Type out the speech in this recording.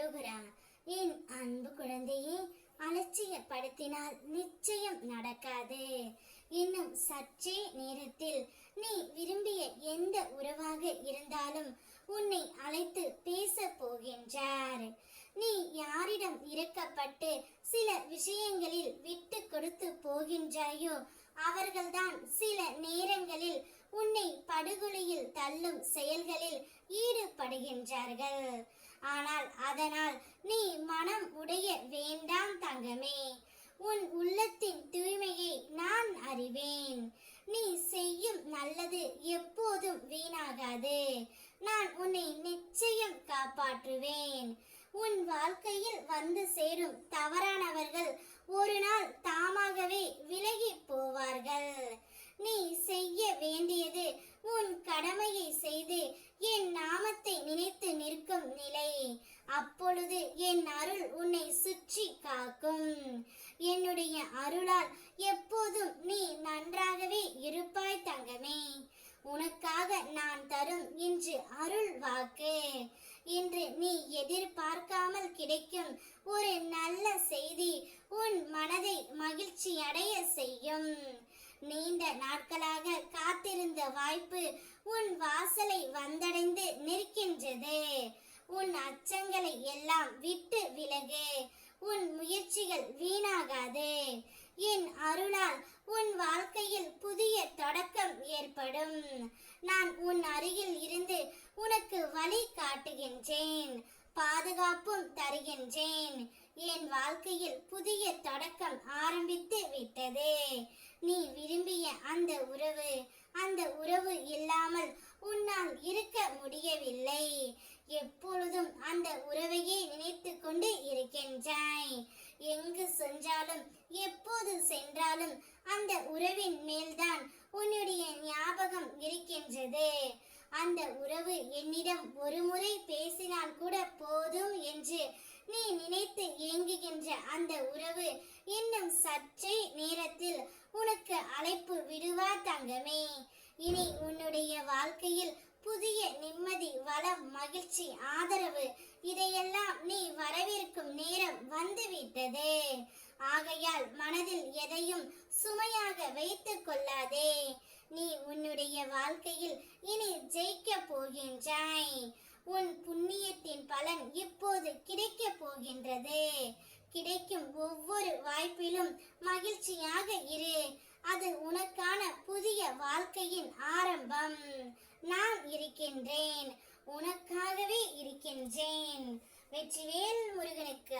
அரோகரா. என் அன்பு குழந்தையே, அலட்சியப்படுத்தினால் நிச்சயம் நடக்காது. இன்னும் சற்றே நேரத்தில் நீ விரும்பிய எந்த உறவாக இருந்தாலும் உன்னை அழைத்து பேச போகின்றார். நீ யாரிடம் இறக்கப்பட்டு சில விஷயங்களில் விட்டு கொடுத்து போகின்றாயோ அவர்கள்தான் சில நேரங்களில் உன்னை படுகொலையில் தள்ளும் செயல்களில் ஈடுபடுகின்றார்கள். ஆனால் அதனால் நீ மனம் உடைய வேண்டாம் தங்கமே. உன் உள்ளத்தின் தூய்மையை நான் அறிவேன். நீ செய்யும் நல்லது எப்போதும் வீணாகாது. நான் உன்னை நிச்சயம் காப்பாற்றுவேன். உன் வாழ்க்கையில் வந்து சேரும் தவறானவர்கள் ஒரு நாள் தாமாகவே விலகி போவார்கள். நீ செய்ய வேண்டியது உன் கடமையை செய்து என் நாமத்தை நினைத்து நிற்கும் நிலை. அப்பொழுது என் அருள் உன்னை சுற்றி காக்கும். என்னுடைய அருளால் எப்போதும் நீ நன்றாகவே இருப்பாய் தங்கமே. உனக்காக நான் தரும் இன்று அருள் வாக்கு. இன்று நீ எதிர்பார்க்காமல் கிடைக்கும் ஒரு நல்ல செய்தி உன் மனதை மகிழ்ச்சி அடைய செய்யும். நீண்ட நாட்களாக காத்திருந்த வாய்ப்பு உன் வாசலை வந்தடைந்து நிற்கின்றது. உன் அச்சங்களை எல்லாம் விட்டு விலகு. உன் முயற்சிகள் வீணாகாது. என் அருளால் உன் வாழ்க்கையில் புதிய தொடக்கம் ஏற்படும். நான் உன் அருகில் இருந்து உனக்கு வழி காட்டுகின்றேன், பாதுகாப்பும் தருகின்றேன். என் வாழ்க்கையில் புதிய தொடக்கம் ஆரம்பித்து விட்டது. நீ விரும்பிய அந்த உறவு இல்லாமல் உன்னால் இருக்க முடியவில்லை. எப்பொழுதும் அந்த உறவையே நினைத்து கொண்டு இருக்கின்றாய். எங்கு சென்றாலும் எப்போது சென்றாலும் அந்த உறவின் மேல்தான் உன்னுடைய ஞாபகம் இருக்கின்றது. அந்த உறவு என்னிடம் ஒரு முறை பேசினால் கூட போதும் என்று நீ நினைத்து ஏங்குகின்ற அந்த உறவு இன்னும் சற்றே நேரத்தில் உனக்கு அழைப்பு விடுவார் தங்கமே. இனி உன்னுடைய வாழ்க்கையில் புதிய நிம்மதி, வளம், மகிழ்ச்சி, ஆதரவு இதையெல்லாம் நீ வரவேற்கும் நேரம் வந்துவிட்டது. ஆகையால் மனதில் எதையும் சுமையாக வைத்துக் கொள்ளாதே. நீ உன்னுடைய வாழ்க்கையில் இனி ஜெயிக்க போகின்றாய். உன் புண்ணியத்தின் பலன் இப்போது கிடைக்க போகின்றது. கிடைக்கும் ஒவ்வொரு வாய்ப்பிலும் மகிழ்ச்சியாக இரு. அது உனக்கான புதிய வாழ்க்கையின் ஆரம்பம். நான் இருக்கின்றேன், உனக்காகவே இருக்கின்றேன். வெற்றிவேல் முருகனுக்கு